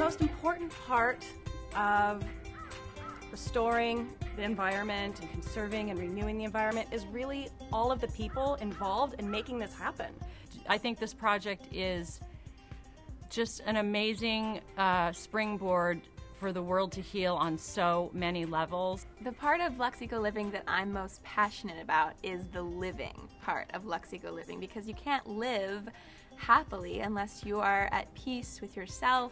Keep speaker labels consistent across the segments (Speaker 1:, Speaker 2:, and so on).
Speaker 1: most important part of restoring the environment and conserving and renewing the environment is really all of the people involved in making this happen.
Speaker 2: I think this project is just an amazing springboard for the world to heal on so many levels.
Speaker 3: The part of LuxEco living that I'm most passionate about is the living part of LuxEco living, because you can't live happily unless you are at peace with yourself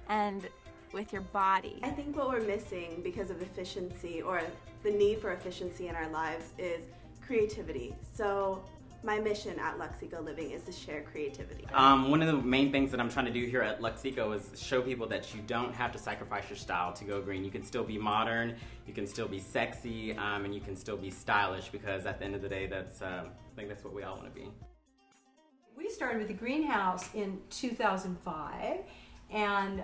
Speaker 3: and with your body.
Speaker 4: I think what we're missing because of efficiency, or the need for efficiency in our lives, is creativity. So my mission at LuxEco Living is to share creativity.
Speaker 5: One of the main things that I'm trying to do here at LuxEco is show people that you don't have to sacrifice your style to go green. You can still be modern, you can still be sexy, and you can still be stylish, because at the end of the day, that's I think that's what we all want to be.
Speaker 6: We started with the greenhouse in 2005, and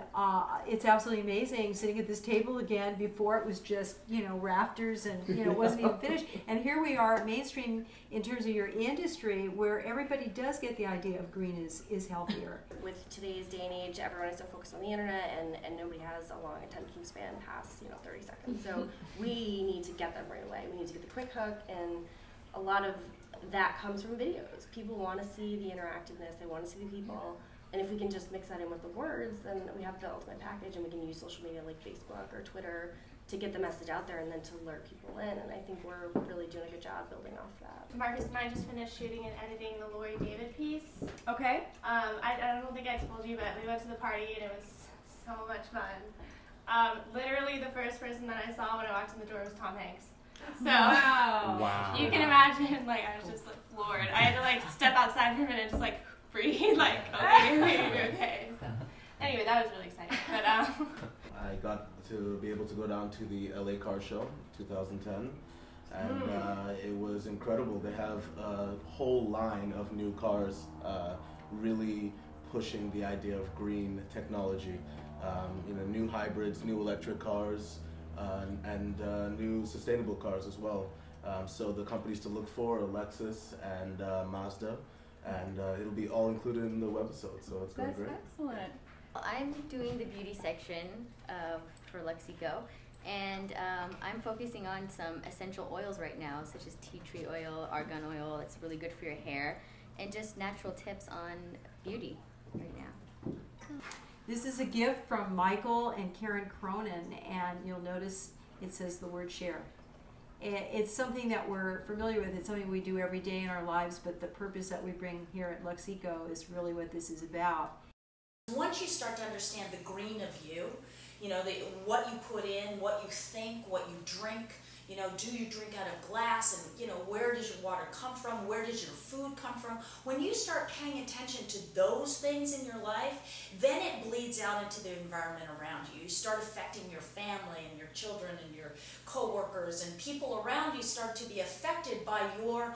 Speaker 6: it's absolutely amazing sitting at this table again. Before it was just, rafters and, it wasn't even finished. And here we are mainstream in terms of your industry, where everybody does get the idea of green is healthier.
Speaker 7: With today's day and age, everyone is so focused on the internet, and nobody has a long attention span past 30 seconds. So we need to get them right away. We need to get the quick hook, and a lot of that comes from videos. People want to see the interactiveness, they want to see the people. And if we can just mix that in with the words, then we have the ultimate package, and we can use social media like Facebook or Twitter to get the message out there and then to lure people in. And I think we're really doing a good job building off that.
Speaker 8: Marcus and I just finished shooting and editing the Lori David piece.
Speaker 6: Okay.
Speaker 8: I don't think I told you, but we went to the party and it was so much fun. Literally the first person that I saw when I walked in the door was Tom Hanks. So
Speaker 5: Wow.
Speaker 8: You can imagine, I was just floored. I had to step outside for a minute, just breathe, okay. So anyway, that was really exciting. But
Speaker 9: I got to be able to go down to the LA Car Show 2010, and it was incredible. They have a whole line of new cars, really pushing the idea of green technology. New hybrids, new electric cars, and new sustainable cars as well. So the companies to look for are Lexus and Mazda. And it'll be all included in the webisode, so it's going great.
Speaker 6: That's excellent.
Speaker 10: I'm doing the beauty section for LuxEco, and I'm focusing on some essential oils right now, such as tea tree oil, argan oil. It's really good for your hair, and just natural tips on beauty right now.
Speaker 6: This is a gift from Michael and Karen Cronin, and you'll notice it says the word share. It's something that we're familiar with. It's something we do every day in our lives, but the purpose that we bring here at LuxEco is really what this is about.
Speaker 11: Once you start to understand the green of you, what you put in, what you think, what you drink, do you drink out of glass, and where does your water come from, where does your food come from? When you start paying attention to those things in your life, then it bleeds out into the environment around you. You start affecting your family and your children and your co-workers, and people around you start to be affected by your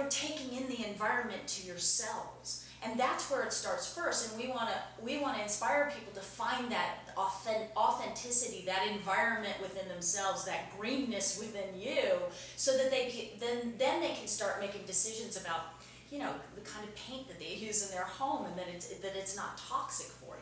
Speaker 11: taking in the environment to yourselves. And that's where it starts first, and we want to inspire people to find that authenticity, that environment within themselves, that greenness within you, so that then they can start making decisions about the kind of paint that they use in their home, and that it's not toxic for you.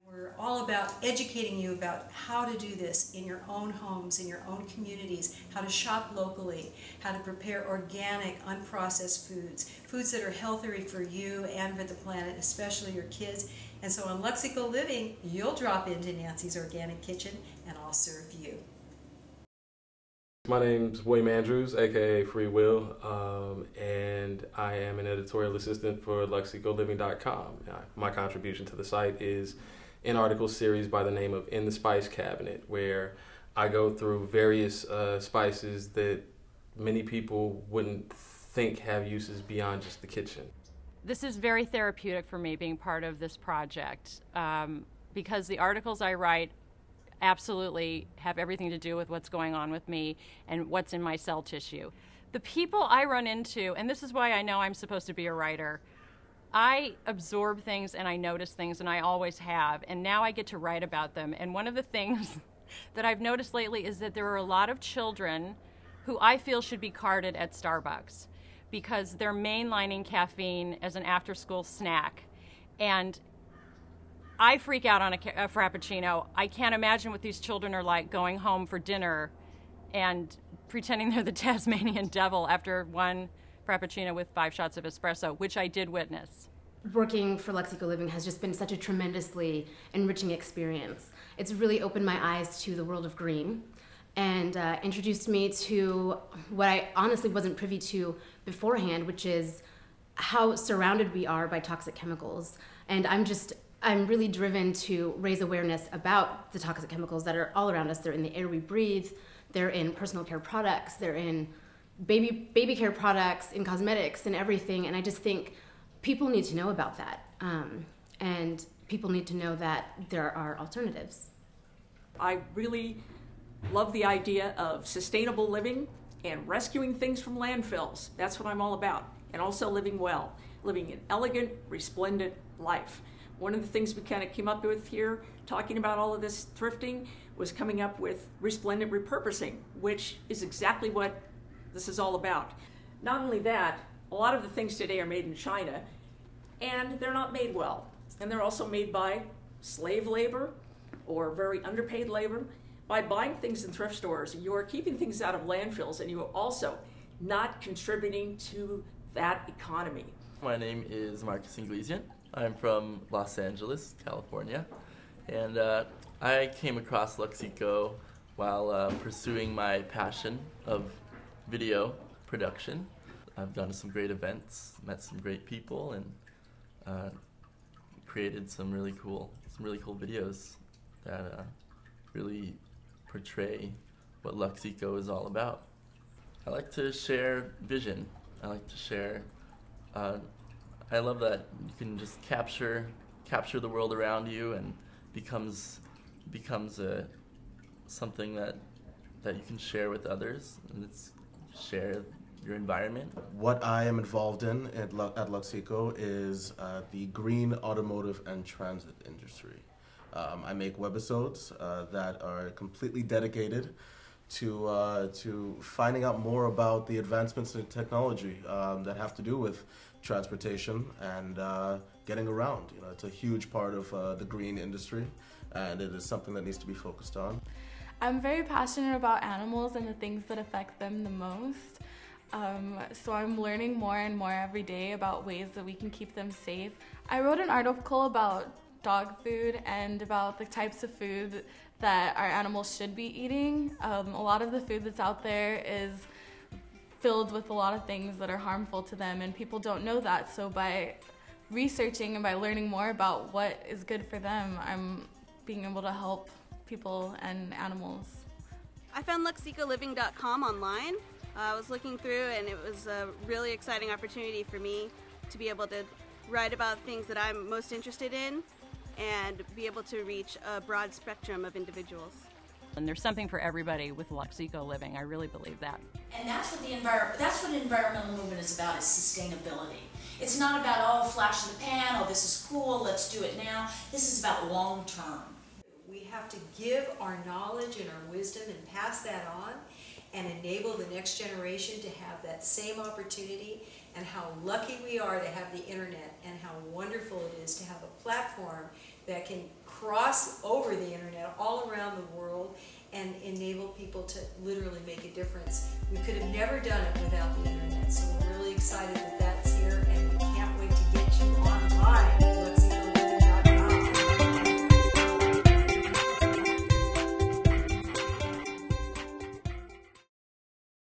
Speaker 6: We're all about educating you about how to do this in your own homes, in your own communities, how to shop locally, how to prepare organic, unprocessed foods that are healthier for you and for the planet, especially your kids. And so on LuxEco Living, you'll drop into Nancy's Organic Kitchen and I'll serve you.
Speaker 12: My name's William Andrews, aka Free Will, and I am an editorial assistant for LuxEcoLiving.com. My contribution to the site is an article series by the name of In the Spice Cabinet, where I go through various spices that many people wouldn't think have uses beyond just the kitchen.
Speaker 2: This is very therapeutic for me, being part of this project, because the articles I write absolutely have everything to do with what's going on with me and what's in my cell tissue. The people I run into, and this is why I know I'm supposed to be a writer, I absorb things and I notice things, and I always have, and now I get to write about them. And one of the things that I've noticed lately is that there are a lot of children who I feel should be carded at Starbucks because they're mainlining caffeine as an after-school snack. And I freak out on a Frappuccino. I can't imagine what these children are like going home for dinner and pretending they're the Tasmanian devil after one Frappuccino with 5 shots of espresso, which I did witness.
Speaker 13: Working for LuxEco Living has just been such a tremendously enriching experience. It's really opened my eyes to the world of green and introduced me to what I honestly wasn't privy to beforehand, which is how surrounded we are by toxic chemicals. And I'm really driven to raise awareness about the toxic chemicals that are all around us. They're in the air we breathe, they're in personal care products, they're in baby care products, in cosmetics and everything. And I just think people need to know about that. And people need to know that there are alternatives.
Speaker 14: I really love the idea of sustainable living and rescuing things from landfills. That's what I'm all about. And also living well, living an elegant, resplendent life. One of the things we kind of came up with here, talking about all of this thrifting, was coming up with resplendent repurposing, which is exactly what this is all about. Not only that, a lot of the things today are made in China, and they're not made well. And they're also made by slave labor or very underpaid labor. By buying things in thrift stores, you are keeping things out of landfills, and you are also not contributing to that economy.
Speaker 15: My name is Marcus Inglesian. I'm from Los Angeles, California, and I came across LuxEco while pursuing my passion of video production. I've gone to some great events, met some great people, and created some really cool videos that really portray what LuxEco is all about. I like to share vision. I like to share. I love that you can just capture the world around you, and becomes something that you can share with others, and it's share your environment.
Speaker 9: What I am involved in at LuxEco is the green automotive and transit industry. I make webisodes that are completely dedicated to finding out more about the advancements in technology that have to do with transportation and getting around. You know, it's a huge part of the green industry, and it is something that needs to be focused on.
Speaker 16: I'm very passionate about animals and the things that affect them the most. So I'm learning more and more every day about ways that we can keep them safe. I wrote an article about dog food and about the types of food that our animals should be eating. A lot of the food that's out there is filled with a lot of things that are harmful to them, and people don't know that. So by researching and by learning more about what is good for them, I'm being able to help people and animals.
Speaker 17: I found LuxEcoLiving.com online. I was looking through, and it was a really exciting opportunity for me to be able to write about things that I'm most interested in and be able to reach a broad spectrum of individuals.
Speaker 2: And there's something for everybody with LuxEco Living. I really believe that.
Speaker 11: And that's what the environmental movement is about, is sustainability. It's not about, oh, flash in the pan, oh, this is cool, let's do it now. This is about long term.
Speaker 6: We have to give our knowledge and our wisdom and pass that on and enable the next generation to have that same opportunity, and how lucky we are to have the internet, and how wonderful it is to have a platform that can cross over the internet all around the world and enable people to literally make a difference. We could have never done it without the internet, so we're really excited that